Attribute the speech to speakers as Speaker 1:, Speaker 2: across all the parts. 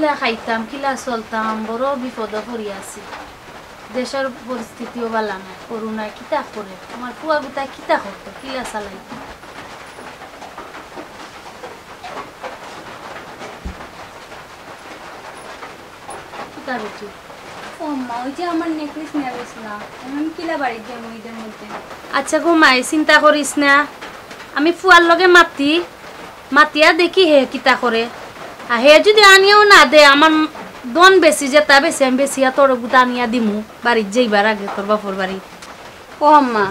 Speaker 1: কিলা খাইতাম কিলা চলতাম বড় বিপদ পড়ি আছি দেশের পরিস্থিতিও ভালো না করোনা কিতা করে আমার ফুয়া গুতা কিতা করতো কিলা চালাইতো কিতা বেটি
Speaker 2: ও মা ওই যে আমার নেকলেস নিয়ে গেছিলাম আমি কিলা বাড়ি যাবো ঈদের মধ্যে
Speaker 1: আচ্ছা গো মাই চিন্তা করিস না আমি ফুয়ার লগে মাতিয়া দেখি হে কিতা করে আর হে যদি আনিও না দে আমার দন বেশি যেটা বেশি আমি বেশি তোর গুতা আনিয়া দিমু বাড়ির যাইবার আগে তোর বাপর বাড়ি
Speaker 2: ও আম্মা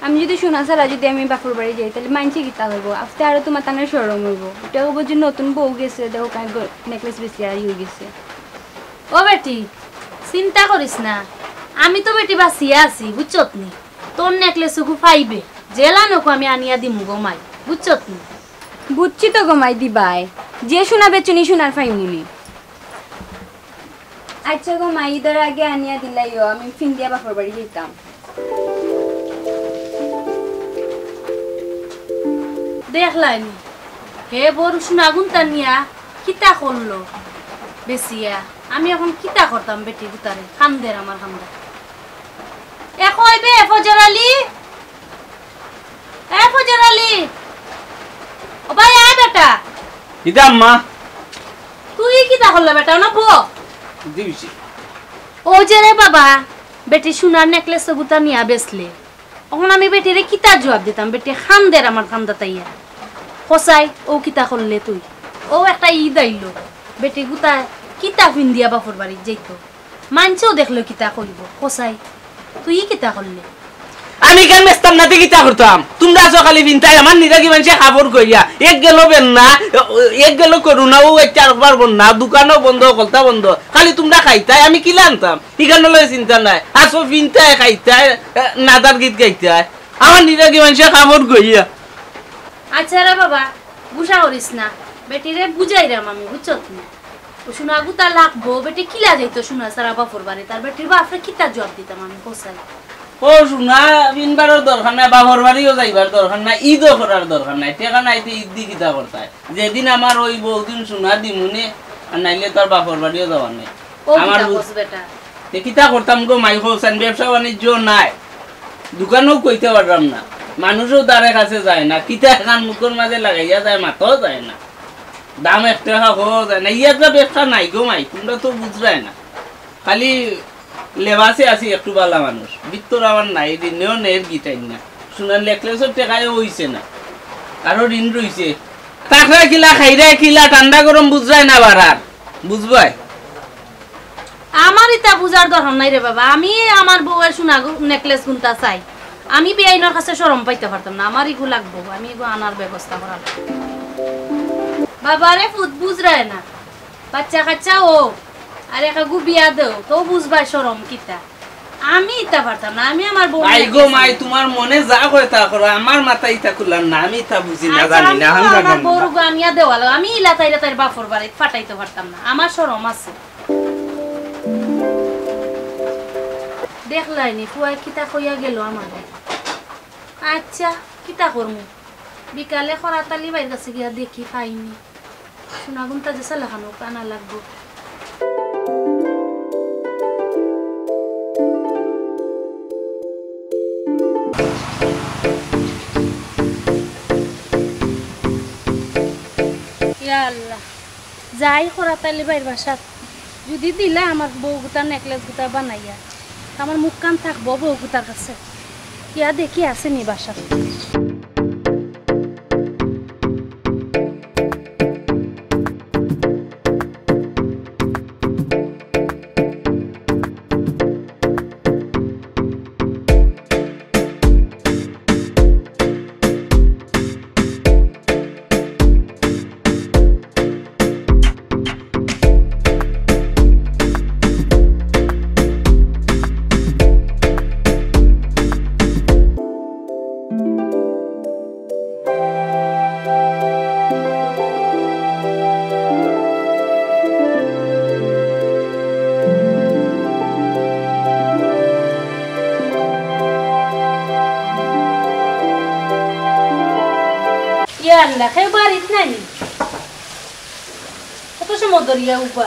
Speaker 2: আমি যদি শোনা ছাড়া যদি আমি বাপুর বাড়ি যাই তাহলে মানছি কিতা হইব আফতে আরো তোমার তানের সরম হইব এটা হবো যে নতুন বউ গেছে দেখো নেকলেস বেশি আর হয়ে গেছে
Speaker 1: ও বেটি চিন্তা করিস না আমি তো বেটি বাঁচিয়া আছি বুঝছত নি তোর নেকলেস ফাইবে জেলা নকো আমি আনিয়া দিমু গো মাই বুঝছত নি
Speaker 2: বুঝছি তো গমাই দিবাই যে শোনা বেচুনি শোনার ফাইমুনি আচ্ছা গো মা ঈদের আগে আনিয়া দিলাইও আমি ফিন্দিয়া বাপুর বাড়ি যেতাম
Speaker 1: দেখলাইনি হে বড় শুনাগুন তানিয়া কিতা করলো বেশিয়া আমি এখন কিতা করতাম বেটি গুতারে খামদের আমার খামদা এখন বে ফজর আলী ও ভাই আয় বেটা
Speaker 3: কিতা আম্মা
Speaker 1: তুই কিতা করলে বেটা না বো
Speaker 3: দিবিছি
Speaker 1: ও যে রে বাবা বেটি সোনার নেকলেস গুতা নিয়া বেসলে এখন আমি বেটিরে কিতা জবাব দিতাম বেটি খামদের আমার খামদা তাইয়া ফসাই ও কিতা করলে তুই ও একটা ঈদ আইলো বেটি গুতা কিতা ফিন্দিয়া বাপর বাড়ি যাইতো মানছেও দেখলো কিতা করিব ফসাই তুই কিতা করলে
Speaker 3: আমি কেন মেস্তাম না কিতা করতাম তোমরা সকালে বিনতাই আমার নিরাগি মানুষে খাবার কইয়া এক গেল বেন্না এক গেল করুনা ও এক চারবার বন্যা দোকানও বন্ধ কলতা বন্ধ খালি তোমরা খাইতাই আমি কিলা আনতাম ইখানে লয় চিন্তা নাই আসো বিনতাই খাইতাই নাদার গীত গাইতাই আমার নিরাগি মানুষে খাবার কইয়া
Speaker 1: আচ্ছা রে বাবা গুসা করিস না বেটিরে বুঝাইরাম আমি বুঝছত না সোনা গুতা লাগবো বেটি কিলা যাইতো সোনা সারা বাপর বাড়ি তার বেটির বাপরে কিতা জবাব দিতাম আমি ফসাই
Speaker 3: ও শোনা বিনবারের দরকার নাই বাপর বাড়িও যাইবার দরকার নাই ঈদও করার দরকার নাই টেকা নাইতে ঈদ দি কিতা করতাই যেদিন আমার ওই বহুদিন শোনা দিমুনে আর নাইলে তোর বাপর বাড়িও যাওয়ার নেই আমার
Speaker 1: বেটা
Speaker 3: কিতা করতাম গো মাই হোসেন ব্যবসা বাণিজ্য নাই দোকানও কইতে পারলাম না মানুষও তারে কাছে যায় না কিতা এখন মুখের মাঝে লাগাইয়া যায় মাথাও যায় না দাম একটা হওয়া যায় না ইয়ার ব্যবসা নাই গো মাই তোমরা তো বুঝরাই না খালি লেবাসে আছি একটু বালা মানুষ বিত্তর আমার নাই ঋণেও নের গিটাই না সোনার নেকলেসের টেকায় হইছে না কারো ঋণ রইছে তাকরা কিলা খাইরা কিলা ঠান্ডা গরম বুঝরাই না বাড়ার বুঝবাই
Speaker 1: আমার ইতা বুঝার দরকার নাই রে বাবা আমি আমার বউয়ের সোনা নেকলেস গুনতা চাই আমি বেআইনের কাছে শরম পাইতে পারতাম না আমার ইগু লাগবো আমি ইগু আনার ব্যবস্থা করা বাবা রে ফুট বুঝরায় না বাচ্চা কাচ্চা ও আর একা গু বিয়া দেও তো বুঝবাই শরম কিতা আমি ইতা পারতাম না আমি আমার বউ
Speaker 3: আই গো মাই তোমার মনে যা কয় তা করো আমার মাথায় ইতা করলাম না আমি তা বুঝি না জানি না আমি
Speaker 1: আমার বউর গু আনিয়া দেওয়ালো আমি ইলাতাইরা তার বাপর বাড়ি ফাটাইতে পারতাম না আমার শরম আছে দেখলাইনি ফুয়াই কিতা কইয়া গেল আমারে আচ্ছা কিতা করমু বিকালে খরাতালি বাইর কাছে গিয়া দেখি পাইনি সোনাগুনটা যে চালাখানো কানা লাগবো আল্লাহ যাই খরাতালি বাইর বাসাত যদি দিলা আমার বউ গুতার নেকলেস গুতা বানাইয়া আমার মুখ কান থাকবো বউ গুতার কাছে কিয়া দেখি আছে নি বাসাত আল্লাহ খেয়ে বাড়িত নাই কত সময় ধরিয়া উপা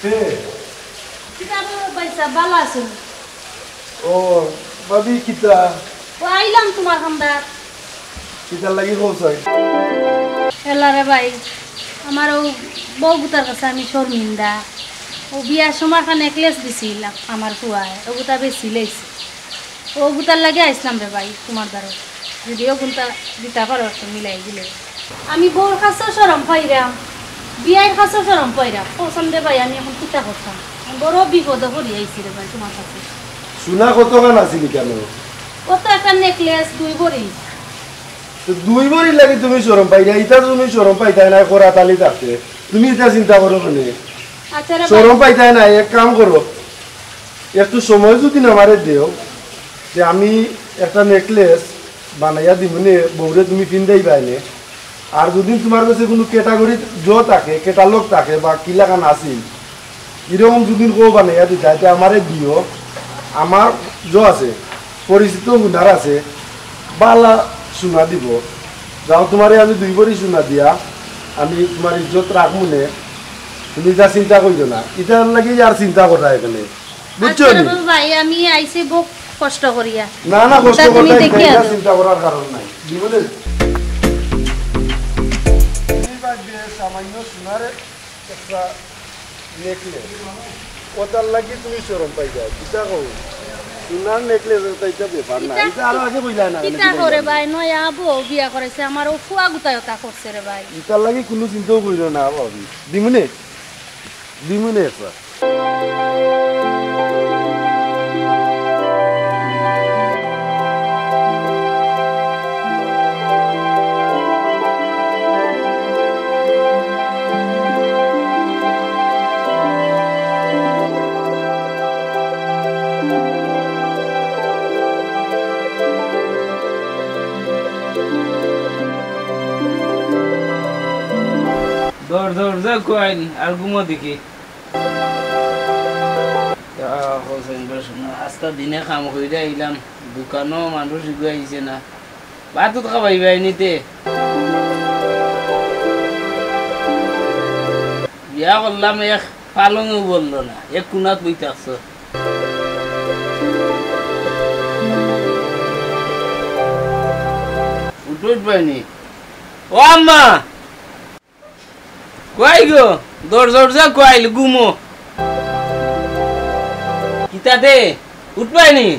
Speaker 4: কে
Speaker 1: কিতা পয়সা ভালো আছেন?
Speaker 4: ও ভাবি কিতা
Speaker 1: ও আইলাম তোমার খান্দার।
Speaker 4: কিতার লাগি পৌঁছাই
Speaker 1: এলারে ভাই আমার ও বউগুতার কাছে আমি শর্মিন্দা। ও বিয়ার সময় একটা নেকলেস দিছিলাম আমার ফুয়ায়, ওগুতা বেশি লেগছে। ওগুতার লাগে আইসলাম রে ভাই তোমার দ্বারা, যদি ওগুনটা দিতে পারো একটু মিলাই দিলে। আমি বউর কাছেও সরম পাইরাম, বিয়ের কাছেও সরম পাইরাম। পছন্দে ভাই আমি এখন কিতা করতাম, বড় বিপদে পড়ি আইছি রে ভাই তোমার কাছে।
Speaker 4: সোনা কতখান আসিলি কেন?
Speaker 1: ও তো একটা নেকলেস 2 ভরি।
Speaker 4: তো 2 ভরি লাগি তুমি শরম পাই না, ইটা তুমি শরম পাইতাই না করা তালি থাকতে, তুমি এটা চিন্তা করো মানে
Speaker 1: আচ্ছা রে ভাই,
Speaker 4: শরম পাইতাই না। এক কাম করো, একটু সময় যদি আমারে দেও যে আমি একটা নেকলেস বানাইয়া দিমনে বউরে তুমি পিন্দাই পাইলে। আর যদি তোমার কাছে কোনো ক্যাটাগরি থাকে ক্যাটালগ থাকে বা কিলাখান আসিল এরকম যদি কেউ বানাইয়া দিতে এটা আমারে দিও। আমার আছে পরিচিত গুণার আছে, বালা সোনা দিব, যাও তোমারে আমি 2 ভরি সোনা দিয়া আমি তোমার ইজ্জত রাখমুনে। তুমি যা চিন্তা করিও না, এটার লাগি আর চিন্তা করা এখানে, বুঝছো?
Speaker 1: আচ্ছা রে ভাই আমি আইছি বউ কষ্ট করিয়া।
Speaker 4: না না কষ্ট
Speaker 1: তা তুমি
Speaker 4: করতে
Speaker 1: দেখিয়া দাও।
Speaker 4: চিন্তা করার কারণ নাই। জীবনে তুমি পাইবে সামান্য সোনার একটা নেকলেস, ওটার লাগি তুমি শরম পাই যাও। কিতা কও সোনার নেকলেস এটা ব্যাপার না, এটা আরো আগে বুঝলা না।
Speaker 1: কিতা করে ভাই নয়া বউ বিয়া করেছে আমার, ও ফুয়া গুতায়তা করছে রে ভাই।
Speaker 4: এটার লাগি কোনো চিন্তাও করিল না ভাবি। দিমুনে একটা
Speaker 3: দৌড় দৌড় যা কইন আর ঘুমো দেখি। আস্তা দিনে কাম করে আইলাম, দোকানও মানুষ আইছে না, ভাতও খাবাই বাইনিতে। বিয়া করলাম এক পালংও বললো না, এক কোনাত বই থাকছ। উঠুট বাইনি। ও আম্মা কই গো, দৌড় দৌড় যা কইল ঘুমো। কিতাতে উঠবাইনি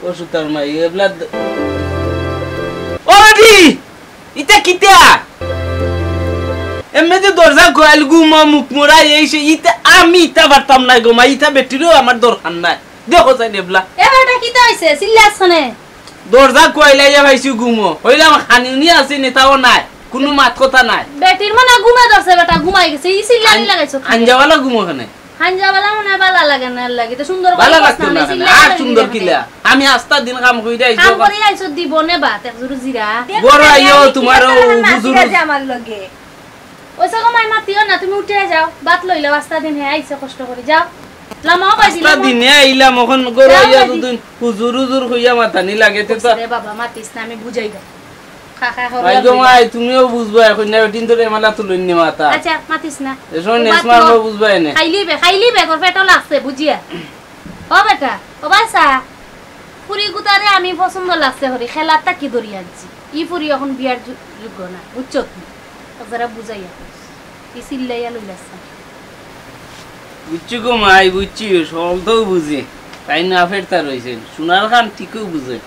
Speaker 3: ও সুতার মাই এবলা। ওরে ইটা কিতা এমনি যে দরজা কইল ঘুমো মুখ মোরা এইছে, ইটা আমি ইটা পারতাম না গো মা, ইটা বেটিরও আমার দরকার নাই। দেখো চাই এবলা
Speaker 1: এবারটা কিতা হইছে চিল্লাছ খানে?
Speaker 3: দরজা কইলা ইয়া ভাইছি ঘুমো হইলাম, খানিনি আছে নেতাও নাই, কোনো মাত কথা নাই।
Speaker 1: বেটির মনে ঘুমা ধরছে, বেটা ঘুমাই গেছে, ই চিল্লানি লাগাইছো।
Speaker 3: আঞ্জাওয়ালা ঘুমো খানে
Speaker 1: হাঞ্জাবালা মনে ভালো লাগে না, লাগে তো সুন্দর
Speaker 3: ভালো লাগতো না, আর সুন্দর কিলা। আমি আস্তা দিন কাম কইরা আইছো,
Speaker 1: কাম করি আইছো দিব নে ভাত এক জুরু জিরা
Speaker 3: বড় আইও তোমার হুজুর
Speaker 2: আমার লগে
Speaker 1: ওইসা কমাই মাতিও না, তুমি উঠে যাও ভাত লইলে আস্তা দিন হে আইছো কষ্ট করে যাও। লামাও পাইছি
Speaker 3: আস্তা দিনে আইলাম, এখন গরো আইয়া দুদিন হুজুর হুজুর কইয়া মাথানি লাগে তো।
Speaker 1: রে বাবা মাতিস না, আমি বুঝাই দাও। খা খা
Speaker 3: ভাই গো মাই তুমিও বুঝবা, এখন না দিন ধরে মালা তুলনি মাথা।
Speaker 1: আচ্ছা মাতিস না,
Speaker 3: এসো নেসমার বুঝবা এনে।
Speaker 1: খাইলিবে তোর পেটও লাগছে বুঝিয়া। ও বেটা ও বাসা পুরি গুতারে আমি পছন্দ লাগছে হরি, খেলাটা কি ধরি আনছি। ই পুরি এখন বিয়ার যোগ্য না, বুঝছো তুমি? যারা বুঝাইয়া ই চিল্লাইয়া লইলাছে।
Speaker 3: বুঝছি গো মাই বুঝছি, সব তো বুঝি, তাই না ফেরতা রয়েছেন। সোনার খান ঠিকও বুঝে,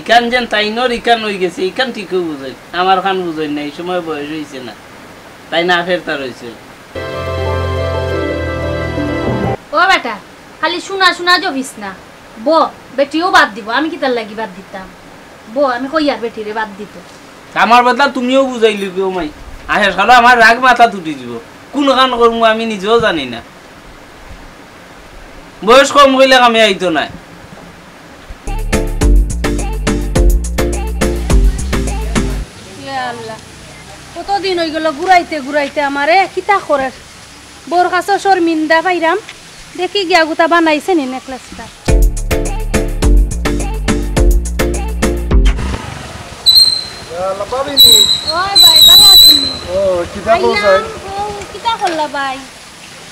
Speaker 3: ইখান যেন তাইনর ইখান হয়ে গেছে, ইখান ঠিকও বুঝে, আমার খান বুঝেন না, এই সময় বয়স হয়েছে না, তাই না ফেরতা রয়েছে।
Speaker 1: ও বেটা খালি শোনা শোনা জবিস না, ব বেটিও বাদ দিব, আমি কি তার লাগি বাদ দিতাম? ব আমি কইয়ার বেটিরে বাদ দিত।
Speaker 3: আমার বদলা তুমিও বুঝাইলি গো মাই, আসার সারা আমার রাগ মাথা তুটি দিব, কোন খান করবো আমি নিজেও জানি না। বয়স কম হইলে আমি আইতো না।
Speaker 1: কতদিন হয়ে গেল ঘুরাইতে ঘুরাইতে আমারে কিতা করে বোর কাছে শর্মিন্দা পাইরাম। দেখি গিয়া গুতা বানাইছে নি নেকলেসটা।
Speaker 4: লাপাবিনি
Speaker 1: ওই ভাই ভালো আছেন?
Speaker 4: ও কিতা বলছাই?
Speaker 1: কিতা করলা ভাই?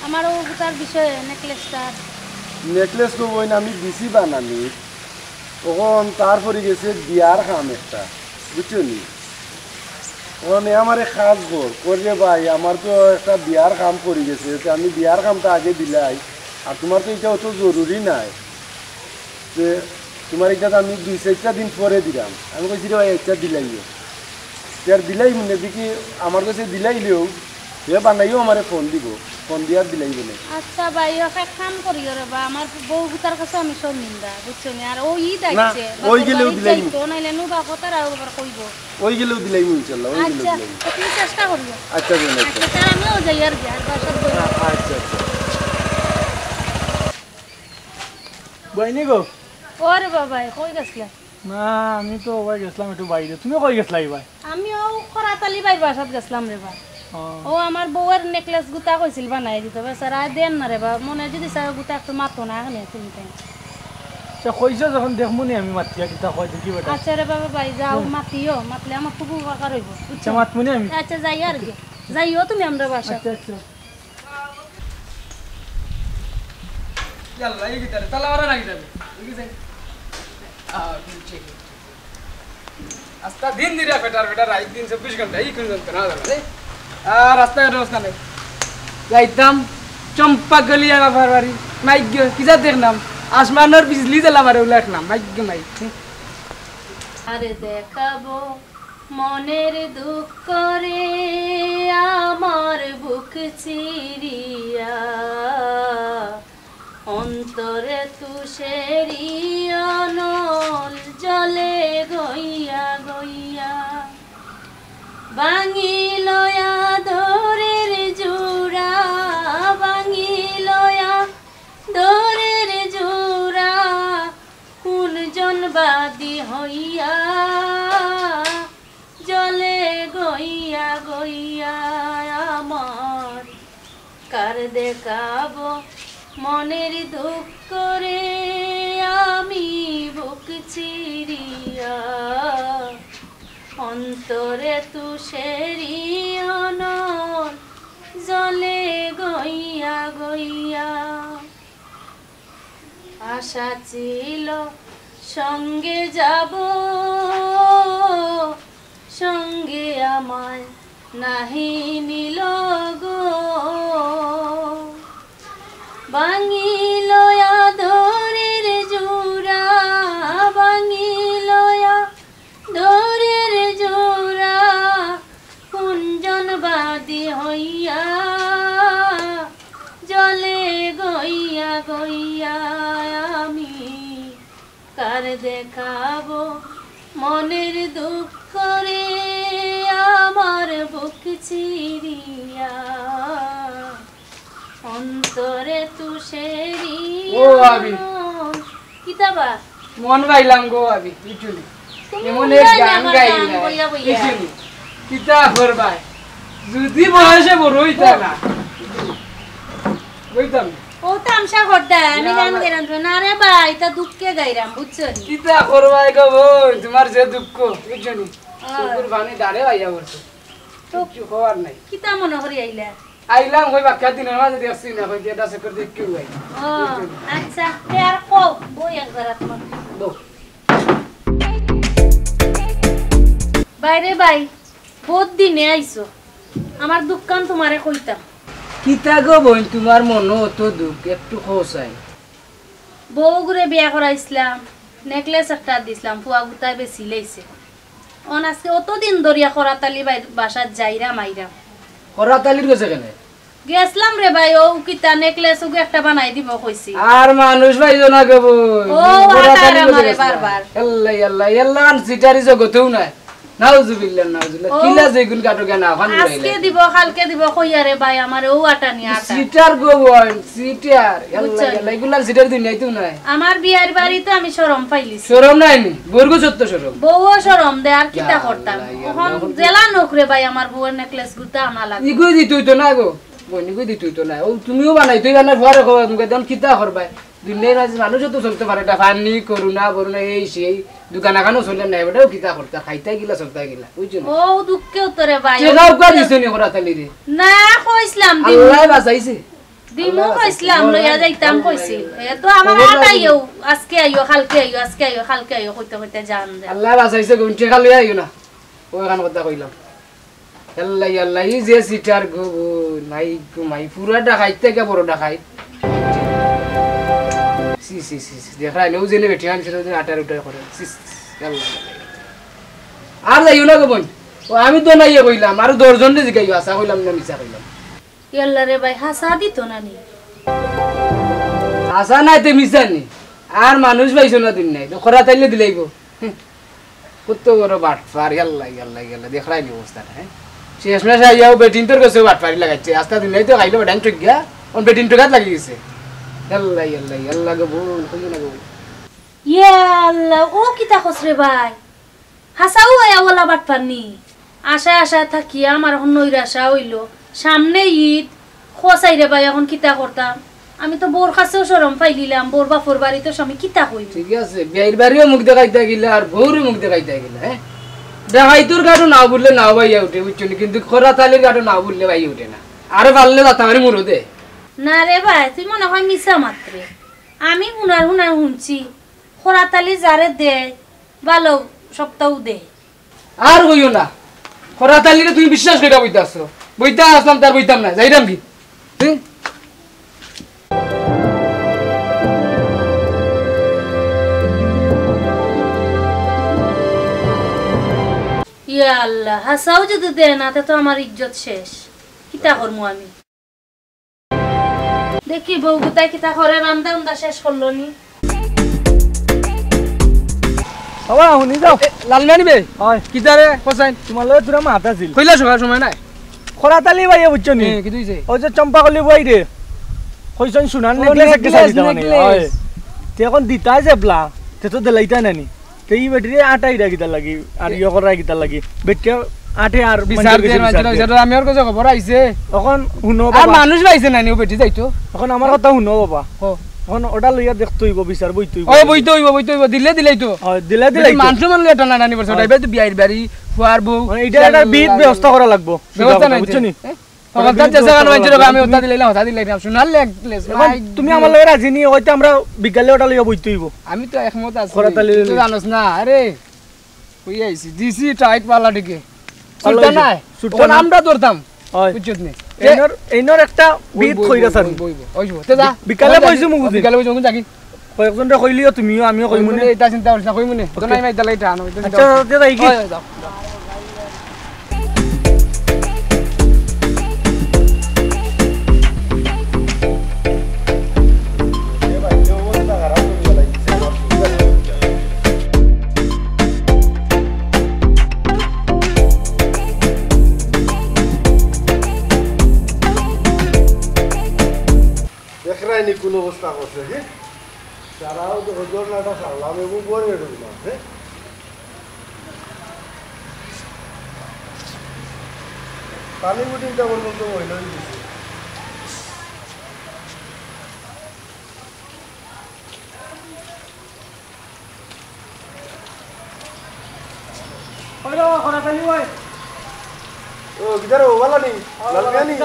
Speaker 1: আমার ও তার বিষয়ে নেকলেসটা
Speaker 4: নেকলেস তো বই না আমি দিছি বানানি তখন তারপরে গেছে বিয়ার কাম একটা বুঝছো নি ওখানে আমার কাজ করে ভাই আমার তো একটা বিয়ার কাম করে গেছে তো আমি বিয়ার কামটা আগে দিলাই আর তোমার তো এটা অত জরুরি নাই যে তোমার এটা আমি 2-4 দিন পরে দিলাম আমি কইছি রে ভাই এটা দিলাইও আর দিলাই মনে দেখি আমার কাছে দিলাইলেও সে বানাইও আমার ফোন দিব ফোন দিয়ে আর দিলাই বলে
Speaker 1: আচ্ছা ভাই ওকে কাম করিও রে বা আমার বউ গুতার কাছে আমি সব নিন্দা বুঝছো নি আর ও ই দাইছে
Speaker 4: ওই গেলেও দিলাই
Speaker 1: তো নাইলে নু বা কথা আর একবার কইব
Speaker 4: ওই গেলেও দিলাই ইনশাআল্লাহ ওই গেলেও
Speaker 1: আচ্ছা
Speaker 4: দিলাই
Speaker 1: তুমি চেষ্টা করিও
Speaker 4: আচ্ছা বোন আচ্ছা
Speaker 1: আচ্ছা আমিও যাই আর কি আর বাসা
Speaker 4: আচ্ছা আচ্ছা
Speaker 5: বইনি গো
Speaker 1: ওরে বাবা কই গেছলা
Speaker 5: না আমি তো ওই গেছিলাম একটু বাইরে তুমি কই গেছলা ভাই
Speaker 1: আমিও খরাতালি বাইর বাসাত গেছলাম রে বা ও আমার বউয়ের নেকলেস গুতা কইছিল বানাই দিতে বেচারা দেন না রে বা মনে যদি চাই গুতা একটু মাতো না এখানে তুমি তাই
Speaker 5: আচ্ছা কইছো যখন দেখমু নি আমি মাতিয়া কিতা কই দেখি বেটা
Speaker 1: আচ্ছা রে বাবা ভাই যাও মাতিও মাতলে আমার খুব উপকার হইব
Speaker 5: আচ্ছা মাতমু নি আমি
Speaker 1: আচ্ছা যাই আর কি যাইও তুমি আমরা বাসা
Speaker 5: আচ্ছা আচ্ছা
Speaker 6: yalla yegi tare tala wara nagi tare yegi sen check asta din dira fetar ai din 24 घंटा ही कुन ना रे रास्ता रोज ना যাইতাম চম্পা গলিয়া का फरवरी माइक किजा देखनाम आसमानर बिजली जला मारे उलाखनाम माइक माइक
Speaker 1: আরে দেখাবো মনের দুঃখ রে আমার বুক চিরিয়া অন্তরে তুষেরি অনল জলে গইয়া গইয়া ভাঙিলয়া দরের জোড়া ভাঙিলয়া দরের জোড়া কোনজন বাদী হইয়া জলে গইয়া গইয়া আমার কার দেখাবো মনের দুঃখ রে আমি বুক চিরিয়া অন্তরে তুষেরি অনল জলে গইয়া গইয়া আশা ছিল সঙ্গে যাব সঙ্গে আমায় নাহি নিল গো ভাঙিলয়া দরের জোড়া ভাঙিলয়া দরের জোড়া কুঞ্জন বাদী হইয়া জলে গইয়া গইয়া আমি কার দেখাবো মনের দুঃখ রে আমার বুক চিরিয়া অন্তরে তুষেরি
Speaker 6: ও আবি
Speaker 1: কিতাবা
Speaker 6: মন গাইলাম গো আবি লিটুলি এমন এক গান গাইলা লিটুলি কিতা করবাই যদি বয়সে বড় হইতা না কইতাম
Speaker 1: ও তামসা করদা আমি গান গাইরাম না রে ভাই তা দুঃখে গাইরাম বুঝছো
Speaker 6: কিতা করবাই গো বোন তোমার যে দুঃখ লিটুলি সুকুর বানি দাঁড়ে আইয়া বলছো তো কিছু খবর নাই
Speaker 1: কিতা মনে করি আইলা
Speaker 6: আইলাম কই বাক্কা দিনের মাঝে দেখছি না কই এটা সে করে দেখ কেউ আই
Speaker 1: ও আচ্ছা তে আর কও বই একবার তোমার
Speaker 6: দো
Speaker 1: বাইরে ভাই বহুত দিনে আইছো আমার দুঃখান তোমারে কইতাম
Speaker 6: কিতা গো বোন তোমার মন তো দুঃখ একটু খোসাই
Speaker 1: বউ ঘুরে বিয়া করাইছিলাম নেকলেস একটা দিছিলাম ফুয়া গুতায় বেশি লইছে অন আজকে অতদিন দরিয়া করাতালি বাসাত যাইরা মাইরা
Speaker 6: করাতালির গেছে কেন
Speaker 1: গেছলাম রে ভাই ও কিতা নেকলেস ওকে একটা বানাই দিব কইছি
Speaker 6: আর মানুষ ভাইজো না গো বোন
Speaker 1: ও আটার আমারে বারবার
Speaker 6: আল্লাহ আল্লাহ আল্লাহ সিটারি জগতেও নাই নাউজুবিল্লাহ নাউজুবিল্লাহ কিলা যেগুন কাটো কেন এখন
Speaker 1: আজকে দিব কালকে দিব কইয়া রে ভাই আমারে ও আটা নি আটা
Speaker 6: সিটার গো বোন সিটার আল্লাহ আল্লাহ এগুলা সিটার দিন নাইতো নাই
Speaker 1: আমার বিয়ার বাড়িতে আমি শরম পাইলিছি
Speaker 6: শরম নাই নি বর্গ সত্য শরম
Speaker 1: বউও শরম দে আর কিতা করতাম এখন জেলা নকরে ভাই আমার বউয়ের নেকলেস গুতা আনা লাগে
Speaker 6: ইগো দি তুই তো না গো বোন ইগো দি তুই তো না ও তুমিও বানাই তুই বানাই ঘরে খাওয়া তুমি দেন কিতা করবাই দুনিয়ার মাঝে মানুষও তো চলতে পারে এটা ফানি করুণা বরুণা এই সেই দোকান এখানেও চলে নাই বেটাও কিতা করতে খাইতে গিলা চলতে গিলা বুঝছো
Speaker 1: ও দুঃখে উত্তরে ভাই
Speaker 6: চেকাও কর দিছ নি করা তালি রে
Speaker 1: না কইছিলাম দিন
Speaker 6: আল্লাহ বাঁচাইছে
Speaker 1: দিমু কইছিলাম লইয়া যাইতাম কইছিল এ তো আমার আটাইও আজকে আইও কালকে আইও আজকে আইও কালকে আইও কইতে কইতে জান দে
Speaker 6: আল্লাহ বাঁচাইছে গুনটি খালি আইও না ও এখন কথা কইলাম আল্লাহ আল্লাহ এই যে সিটার গো নাই গো মাই পুরা ডাকাইত থেকে বড় ডাকাইত সি সি সি দেখা নেও জেনে বেটি আনছিল যে আটার উঠার করে আল্লাহ আর যাইও না গো বোন ও আমি তো নাই কইলাম আর 10 জন জিগাইও আসা কইলাম না মিছা কইলাম
Speaker 1: ইয়াল্লা রে ভাই হাসা দিত না নি
Speaker 6: আসা নাই তে মিছা নি আর মানুষ পাইছো না দিন নাই তো খরা তাইলে দিলাইব কত বড় বাটফার আল্লাহ আল্লাহ আল্লাহ দেখলাই নি অবস্থাটা হ্যাঁ শেষ মাসে আইয়াও বেটিন তোর কাছে বাটফারি লাগাইছে আস্তা দিন নাই তো খাইলো বেটান টক গিয়া অন বেটিন টকাত লাগি গেছে আল্লাহ আল্লাহ আল্লাহ গো বল কই না গো
Speaker 1: ইয়াল্লা ও কিতা কসরে ভাই হাসাও আয়া ওলা বাট পারনি আশা আশা থাকি আমার এখন নৈরাশা হইলো সামনে ঈদ খসাই রে ভাই এখন কিতা করতাম আমি তো বোর কাছেও শরম পাইলিলাম বোর বাপর বাড়িতে আমি কিতা কইব
Speaker 6: ঠিক আছে বিয়ের বাড়িও মুখ দেখাইতে গেলে আর বউরও মুখ দেখাইতে গেলে হ্যাঁ দেখাই তোর গাড়ো না বললে নাও ভাইয়া উঠে বুঝছো কিন্তু খরা তালির গাড়ো না বললে ভাই উঠে না আরে পারলে দাতা মারি মুরো দে
Speaker 1: না রে ভাই তুই মনে হয় মিছা মাত্রে আমি হুনার হুনার শুনছি খরাতালি যারে দে ভালো সপ্তাহ দে
Speaker 6: আর কইও না খরা তালিরে তুমি বিশ্বাস কইরা বইতাছো বইতা আসলাম তার বইতাম না যাইরাম কি হ্যাঁ
Speaker 1: ইয়া আল্লাহ হাসাও যদি দে না তো আমার ইজ্জত শেষ কিতা করমু আমি দেখি বউ গুতাই কিতা করে রান্দা উন্দা শেষ করলো নি
Speaker 5: বাবা শুনি যাও
Speaker 6: লালমিয়া নিবে
Speaker 5: হয়
Speaker 6: কিতারে কোসাইন
Speaker 5: তোমার লগে তোরা মাত আছিল
Speaker 6: কইলা সময় নাই
Speaker 5: খরাতালি ভাই বুঝছো নি
Speaker 6: কি তুইছে
Speaker 5: ওই যে চম্পাকলি বই রে কইছন শুনান নেকলেস একটা সাইড দিতা মানে হয় তে এখন দিতাই যাবলা তে তো দেলাইতা নানি তে ই বেটরি আটাই রাগিতা লাগি আর ইয় করা রাগিতা লাগি বেটকে আটে আর
Speaker 6: বিচার দিয়ে বিচার আমি আর কইছে খবর আইছে
Speaker 5: এখন শুনো
Speaker 6: আর
Speaker 5: বাবা
Speaker 6: মানুষ পাইছে না নিও বেটি যাইতো
Speaker 5: এখন আমার কথা শুনো বাবা
Speaker 6: ও
Speaker 5: এখন ওটা লইয়া দেখতো হইব বিচার বইতো
Speaker 6: ওই বইতো হইব দিলে দিলাই তো
Speaker 5: হয় দিলে দিলে
Speaker 6: মানুষ মান লেটা না নানি বছর আইবে তো বিয়ার বাড়ি ফুয়ার বউ
Speaker 5: মানে এটা একটা বিদ ব্যবস্থা করা লাগবো
Speaker 6: ব্যবস্থা নাই
Speaker 5: বুঝছো নি
Speaker 6: তখন তার চেষ্টা গান বাইছিল আমি ওটা দিলাইলাম ওটা দিলাইলাম শুনাল লেকলেস
Speaker 5: এখন তুমি আমার লগে রাজি নি হয়তো আমরা বিকালে ওটা লইয়া বইতো হইব
Speaker 6: আমি তো একমত আছি
Speaker 5: খরাতালি
Speaker 6: তুই জানোস না আরে কই আইছি দিছি টাইট পালা দিকে সুলতা নাই সুলতা নামটা ধরতাম
Speaker 5: হয়
Speaker 6: বুঝছত নি
Speaker 5: এইনর একটা বিদ কইরা স্যার
Speaker 6: বইব ওইব তে যা
Speaker 5: বিকালে বইছো মুগু
Speaker 6: বিকালে বইছো কোন জাকি
Speaker 5: কয়েকজনটা কইলিও তুমিও আমিও কই মনে
Speaker 6: এটা চিন্তা করিস না কই মনে তো নাই মাই দালাই টানো
Speaker 5: আচ্ছা তে যাই কি
Speaker 6: যাও
Speaker 4: দেখরাইনি কোন অবস্থা করছে হ্যাঁ তারাও তো হজর নাটা সারলাম এবং বড় ঢুকলাম হ্যাঁ পানি বুটিংটা পর্যন্ত হইলই দিছে
Speaker 5: ওইলো খরাতালি ভাই
Speaker 4: ও কিদার ও वाला नहीं ललका नहीं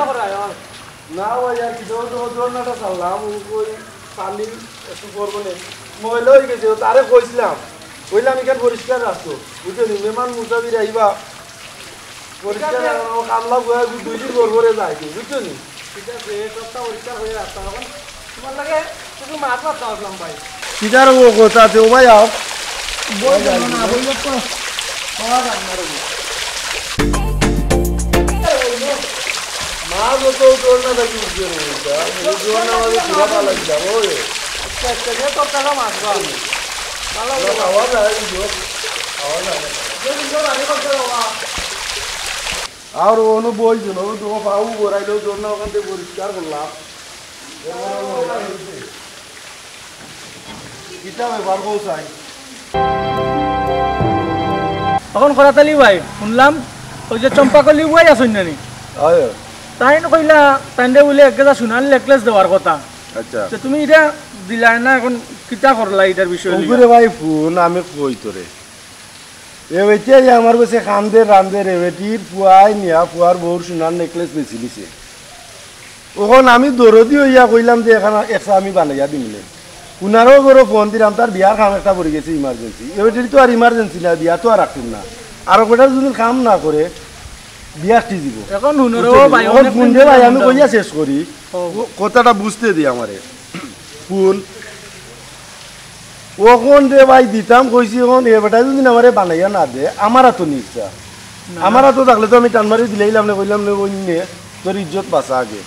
Speaker 4: না ওই আর কি জোর নাটা সারলাম ওই পানি একটু করবো না ময়লা হয়ে গেছে তারে কইছিলাম কইলাম এখানে পরিষ্কার রাখতো বুঝলি মেহমান মুসাফির আইবা পরিষ্কার কামলা বয়া 2 দিন পরে যায় বুঝছো নি
Speaker 5: ঠিক আছে এই সপ্তাহ পরিষ্কার হয়ে আসছে এখন তোমার লাগে শুধু মাছ মাছ দাওলাম ভাই
Speaker 4: কিদার ও কথা তে ও ভাই আও
Speaker 5: বই না বই তো খাওয়া যায় না রে
Speaker 4: মাছ তো জোর না থাকি জোর না জোর না আমাদের পুরা পালা দিলাম ওই
Speaker 5: আচ্ছা যে তো টাকা মাছ দাও ভালো
Speaker 4: আওয়াজ আয় জোর আওয়াজ আয় আর অনু বই জন্য তো পাউ বরাইলো জোর না ওখান থেকে পরিষ্কার করলাম কিটা ব্যাপার বউ চাই
Speaker 5: তখন খরাতালি ভাই শুনলাম ওই যে চম্পাকলি বই আসুন নানি
Speaker 4: আয়
Speaker 5: তাই না কইলা তাইন্দে বলে একটা সোনার নেকলেস দেওয়ার কথা
Speaker 4: আচ্ছা
Speaker 5: তো তুমি এটা দিলাই না এখন কিতা করলা এটার বিষয়ে
Speaker 4: উপরে ভাই ফোন আমি কই তোরে এবেটিয়াই আমার কাছে খান্দে রান্দে রেবেটির পুয়াই নিয়া পুয়ার বউর সোনার নেকলেস বেশি দিছে ওখন আমি দরদি হইয়া কইলাম যে এখানে একটা আমি বানাইয়া দিমলে উনারও করে ফোন দিলাম তার বিয়ার কাম একটা পড়ে গেছে ইমার্জেন্সি এবার তো আর ইমার্জেন্সি না বিয়া তো আর রাখতুম না আর কটা যদি কাম না করে বিয়াটি দিব
Speaker 5: এখন হুনরও ভাই
Speaker 4: এখন ফোন দে ভাই আমি কইয়া শেষ করি কথাটা বুঝতে দি আমারে ফোন ওখন দে ভাই দিতাম কইছি এখন এবারটা যদি আমারে বানাইয়া না দে আমারা তো নিচ্ছা আমারা তো থাকলে তো আমি টানমারি দিলেইলাম না কইলাম না ওই নিয়ে তোর ইজ্জত বাঁচা আগে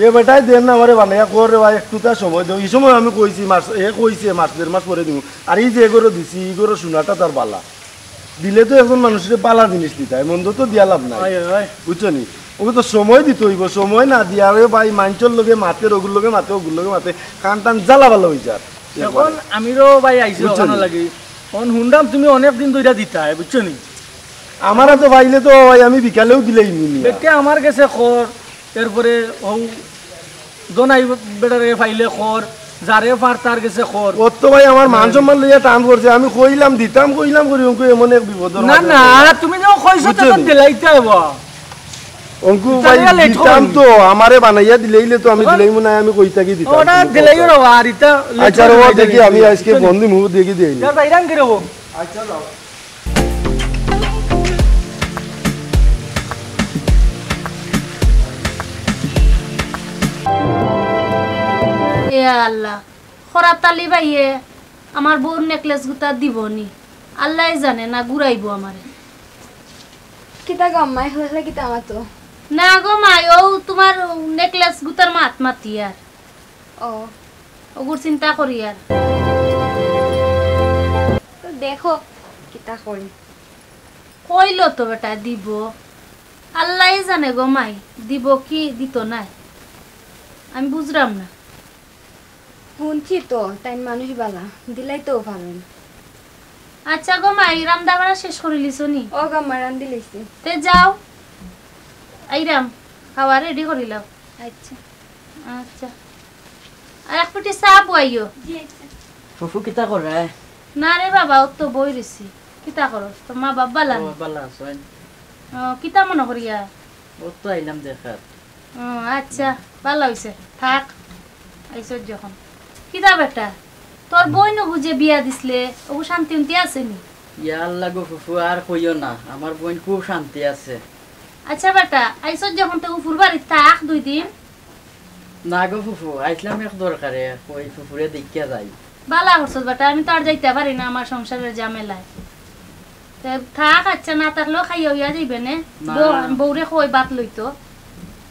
Speaker 4: এ বেটাই দেন না আমারে বানাইয়া কর রে ভাই একটু তার সময় দেও এই সময় আমি কইছি মাস কইছে মাস 1.5 মাস পরে দিব আর এই যে এগুলো দিছি এগুলো শোনাটা তার বালা দিলে তো এখন মানুষের বালা জিনিস দিতে মন্দ তো দিয়া লাভ নাই বুঝছো নি ওকে তো সময় দিতে হইব সময় না দিয়া রে ভাই মাঞ্চর লগে মাতে ওগুর লগে মাতে ওগুর লগে মাতে কান টান জ্বালা ভালো হয়ে যার
Speaker 5: এখন আমিরও ভাই আইছি ওখানে লাগি এখন হুন্ডাম তুমি অনেক দিন ধরে দিতা বুঝছো নি
Speaker 4: আমারা তো পাইলে তো ভাই আমি বিকালেও দিলেই নি
Speaker 5: বেটে আমার কাছে খর এরপরে ও জনাই বেটারে ফাইলে খর যারে পার তার কাছে খর
Speaker 4: ও তো ভাই আমার মান সম্মান লইয়া টান করছে আমি কইলাম দিতাম কইলাম করি অঙ্কু এমন এক বিপদ
Speaker 5: না না তুমি যখন কইছো তখন দিলাইতে হইব
Speaker 4: অঙ্কু ভাই দিতাম তো আমারে বানাইয়া দিলেইলে তো আমি দিলেই মনে আমি কই থাকি দিতাম
Speaker 5: ওটা দিলাইও রে আর এটা
Speaker 4: আচ্ছা রে দেখি আমি আজকে বন্ধু মুহ দেখি দেই
Speaker 5: যার বাইরান কি রব
Speaker 4: আচ্ছা যাও
Speaker 1: এ আল্লাহ খরাতালি ভাইয়ে আমার বউর নেকলেস গুতা দিবনি আল্লাহ জানে না ঘুরাইবো আমারে
Speaker 2: কিতা গো আম্মা হলে কিতা আমার তো
Speaker 1: না গো মাই ও তোমার নেকলেস গুতার মাত মাতি আর
Speaker 2: ও
Speaker 1: ওগুর চিন্তা করি আর
Speaker 2: তো দেখো কিতা করি
Speaker 1: কইলো তো বেটা দিব আল্লাহ জানে গো মাই দিব কি দিত নাই আমি বুঝলাম না
Speaker 2: শুনছি তো তাই মানুষ বালা দিলাই তো পারেন
Speaker 1: আচ্ছা গো মাই রান্না বাড়া শেষ করে লিছো নি
Speaker 2: ও গাম্মা রান্ধি লাইছি
Speaker 1: তে যাও আইরাম খাওয়া রেডি করিলাও
Speaker 2: আচ্ছা
Speaker 1: আচ্ছা আর এক ফুটি চা বইও
Speaker 7: ফুফু কিতা করে
Speaker 1: না রে বাবা ও তো বই রইছি কিতা করো তো মা বাবা লান
Speaker 7: বালা আছেন
Speaker 1: কিতা মনে করিয়া
Speaker 7: ও তো আইলাম দেখার
Speaker 1: আচ্ছা ভালো হইছে থাক আইসো যখন কিতা বেটা তোর বই ন বুঝে বিয়া দিছলে ও শান্তি উন্তি আছে নি
Speaker 7: ইয়া আল্লাহ গো ফুফু আর কইও না আমার বোন খুব শান্তি আছে
Speaker 1: আচ্ছা বেটা আইসো যখন তো উফুর বাড়ি থাক 2 দিন
Speaker 7: না গো ফুফু আইসলাম এক দরকারে কই ফুফুরে দেখিয়া যাই
Speaker 1: বালা করছ বেটা আমি তো আর যাইতে পারি না আমার সংসারের ঝামেলায় তে থাক আচ্ছা না থাকলেও খাইয়া হইয়া যাইবে নে বউরে কই বাত লইতো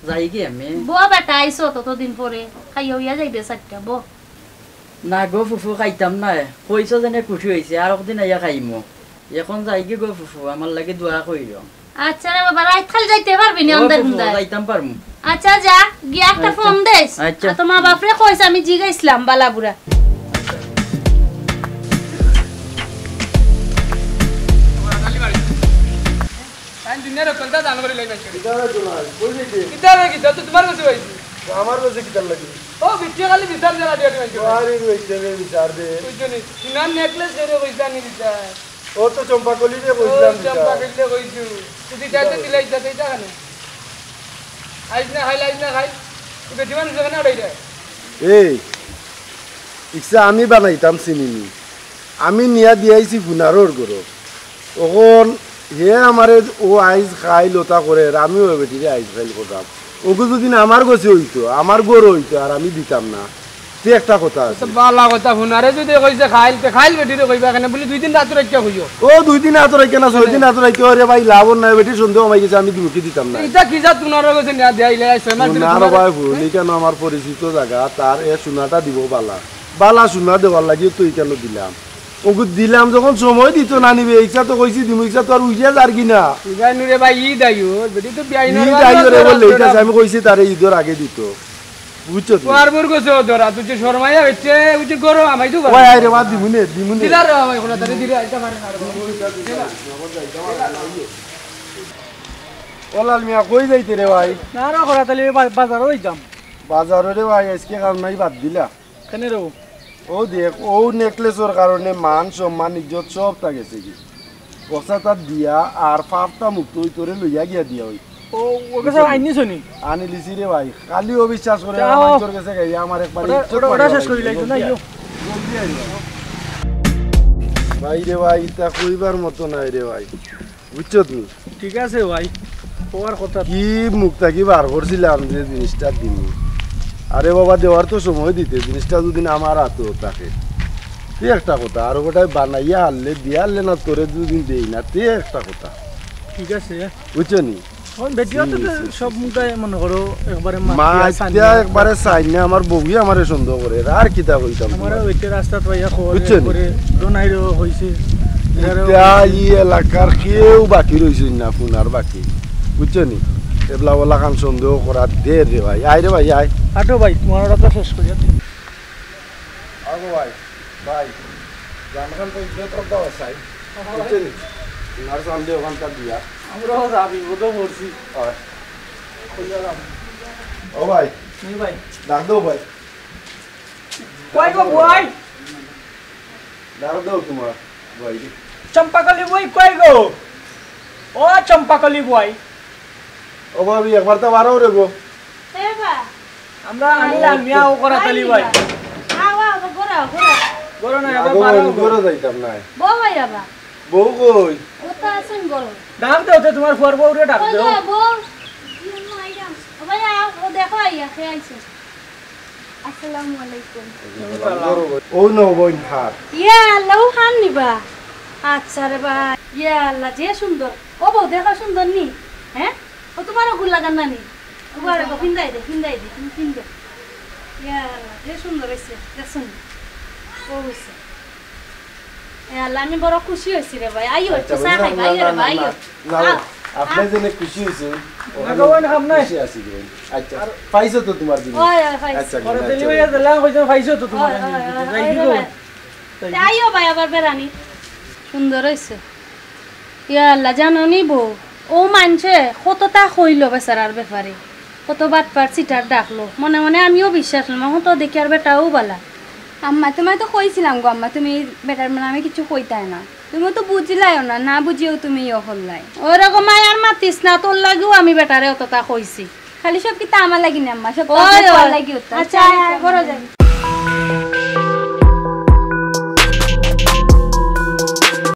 Speaker 7: যাই কি আমি
Speaker 1: বো বেটা আইসো ততদিন পরে খাইয়া হইয়া যাইবে চারটা বো
Speaker 7: না গো ফুফু খাইতাম না কইছো যেনে খুশি হয়েছে আর একদিন আইয়া খাইমো এখন যাই কি গো ফুফু আমার লাগে দোয়া কইরো
Speaker 1: আচ্ছা রে বাবা রাত খালি যাইতে পারবি না অন্ধের হুন্দায়
Speaker 7: যাইতাম পারমু
Speaker 1: আচ্ছা যা গিয়া একটা ফোন দেস
Speaker 7: আচ্ছা।
Speaker 1: আর তোমার বাপরে কইছ আমি জিগাইছিলাম বালাবুরা
Speaker 6: টাইম দিনের কলতা দান করে লই যাই কিতা রে কিতা তো তোমার কাছে হইছি
Speaker 4: আমার কাছে কি তার লাগি
Speaker 6: ও বিটিয়া খালি বিচার দেলা দিয়া দিবেন
Speaker 4: আরে রইছে রে বিচার দে
Speaker 6: বুঝছনি সিনার নেকলেস দেরে কইছা নি দিতা
Speaker 4: ও তো চম্পা কলি রে
Speaker 6: ও
Speaker 4: কইছিলাম
Speaker 6: চম্পা কইলে কইছু তুই যাইতে দিলাই যাতে এটা কেন আইজ না খাই তুই বেদিমান জগনা উড়াই যায়
Speaker 4: এই ইচ্ছা আমি বানাইতাম চিনিনি আমি নিয়া দিয়াইছি ফুনারোর গরো ওখন হে আমারে ও আইজ খাই লতা করে আমিও বেটিরে আইজ খাইল করতাম ওকে যদি না আমার গছে হইতো আমার গরু হইতো আর আমি দিতাম না তে একটা কথা আছে
Speaker 6: বালা কথা ফুনারে যদি কইছে খাইল বেটিরে কইবা কেন বলি 2 দিন রাত রাখিয়া কইও
Speaker 4: ও 2 দিন আতর কেনা 6 দিন আতর কি রে ভাই লাভ নাই বেটি সন্দেহ আমাই গেছে আমি দিমুকি দিতাম না
Speaker 6: এটা কি যা তুনার কইছে না দেইলে 6 মাস
Speaker 4: না রে ভাই ভুলি কেন আমার পরিচিত জায়গা তার এ সোনাটা দিব বালা বালা সোনা দেওয়ার লাগি তুই কেন দিলাম ওকে দিলাম যখন সময় দিত না নিবে ইচ্ছা তো কইছি দিমু ইচ্ছা তো আর উইয়া যার কি না
Speaker 6: ইগানু রে ভাই ঈদ আইও বেটি তো বিয়াই না
Speaker 4: ঈদ আইও রে বলে এটা আমি কইছি তারে ঈদের আগে দিত বুঝছো তো
Speaker 6: আর বর কইছো ধরা তুই যে শর্মাইয়া হচ্ছে ওই যে গরো আমাই তো
Speaker 4: ওই আইরে বাদ দিমুনে
Speaker 6: দিলার ভাই কোনা তারে দিরা আইতা পারে না
Speaker 4: ওলাল মিয়া কই যাইতে রে ভাই
Speaker 5: না রা করা তাহলে বাজারও যাইতাম
Speaker 4: বাজারে রে ভাই আজকে কারণ নাই বাদ দিলা
Speaker 5: কেন রে
Speaker 4: ও দেখ ও নেকলেসের কারণে মান সম্মান ইজ্জত সব তা গেছে কি পয়সা তার দিয়া আর পাপটা মুক্ত হই তোরে লইয়া গিয়া দিয়া হই
Speaker 5: ও ওকে সব আইনি শুনি
Speaker 4: আনি লিছি রে ভাই কালি অবিশ্বাস করে
Speaker 5: যাও।
Speaker 4: মানুষের কাছে গাই আমার একবার
Speaker 5: ওটা শেষ করি লাইছো না ইয়ো
Speaker 4: জলদি আইবা ভাই রে ভাই তা কইবার মতো নাই রে ভাই বুঝছো তুমি
Speaker 5: ঠিক আছে ভাই ওর কথা
Speaker 4: কি মুখটা কি বার করছিলাম যে জিনিসটা দিন আরে বাবা দেওয়ার তো সময় দিতে জিনিসটা যদি আমার হাতে থাকে তে একটা কথা আর ওটাই বানাইয়া আনলে দিয়ে আনলে না তোরে দুদিন দেই না তে একটা কথা
Speaker 5: ঠিক আছে
Speaker 4: বুঝছো নি
Speaker 5: এখন বেটিও তো সব মুখায় মনে করো একবারে
Speaker 4: মা আজকে একবারে চাই না আমার বউই আমারে সন্দেহ করে আর কিতা কইতাম
Speaker 5: আমার ওইতে রাস্তা পাইয়া
Speaker 4: বুঝছেন?
Speaker 5: করে দোনাইরো হইছে
Speaker 4: এটা ই এলাকার কেউ বাকি রইছে না ফোনার বাকি বুঝছো নি এবলা বলা কাম সন্দেহ করা দে রে ভাই আয় রে ভাই আয়
Speaker 5: আটো ভাই তোমার ওটা শেষ করি
Speaker 4: আগো ভাই ভাই জানখান তো ইজ্জত দাও চাই বুঝছো নি তোমার সামনে ওখানটা দিয়া
Speaker 5: আমরাও যাবি বোধ পড়ছি
Speaker 4: হয় ও ভাই
Speaker 5: নি ভাই
Speaker 4: ডাক দাও ভাই
Speaker 5: কই গো ভাই
Speaker 4: ডাক দাও তোমার ভাই
Speaker 5: চম্পাকলি বই কই গো ও চম্পাকলি বই
Speaker 4: ও ভাবি একবার তো বারো রে গো
Speaker 1: এ বা
Speaker 5: আমরা আনিলাম মিয়াও করা তালি ভাই
Speaker 1: আওয়া গোরা গোরা
Speaker 5: গরো না
Speaker 4: আগো
Speaker 5: এবার
Speaker 4: ভাই করে যাইতাম না
Speaker 1: বউ ভাই আবা
Speaker 4: বউ কই
Speaker 1: ওটা আছেন গরো
Speaker 5: ডাক দাও তো তোমার ফর বউরে ডাক
Speaker 1: ওই
Speaker 5: দাও
Speaker 1: যে বউ ও ভাই ও দেখো আইয়া কে আইছে
Speaker 2: আসসালামু আলাইকুম
Speaker 4: ও নো বইন হার
Speaker 1: ইয়া আল্লাহ খান নিবা আচ্ছা রে ভাই ইয়া আল্লাহ যে সুন্দর ও বউ দেখো সুন্দর নি হ্যাঁ ও তোমার গুল লাগান না নি ও বারে গো ফিন্দাই দে তুমি ফিন্দে ইয়া আল্লাহ যে সুন্দর হইছে দেখুন ও হইছে ইয়া আল্লাহ আমি বড় খুশি হইছি রে ভাই আইও একটু চা খাই ভাই রে ভাই
Speaker 4: আপনি জেনে খুশি হইছে
Speaker 5: খাওয়া না খাম নাই
Speaker 4: খুশি আছি রে আচ্ছা পাইছো তো তোমার জিনিস
Speaker 1: ওই ভাই
Speaker 4: আচ্ছা
Speaker 5: পরে দিলি ভাই দিলাম কইছো পাইছো তো তোমার যাই দিও
Speaker 1: আইও ভাই আবার বেরানি সুন্দর হইছে ইয়া আল্লাহ জানো নি বউ ও মানছে কতটা কইল বেচারার ব্যাপারে কত বাটপার চিটার ডাকলো মনে মনে আমিও বিশ্বাস করলাম তো দেখি আর বেটাও বালা
Speaker 2: আম্মা তোমায় তো কইছিলাম গো আম্মা তুমি বেটার মানে আমি কিছু কইতাই না তুমি তো বুঝিলাইও না না বুঝিও তুমি ইয়ে হল্লাই
Speaker 1: ওরকম আর মাতিস না তোর লাগিও আমি বেটারে অতটা কইছি
Speaker 2: খালি সব কি তা আমার লাগি না আম্মা সব
Speaker 1: ওই
Speaker 2: লাগি
Speaker 1: আচ্ছা বড় যাই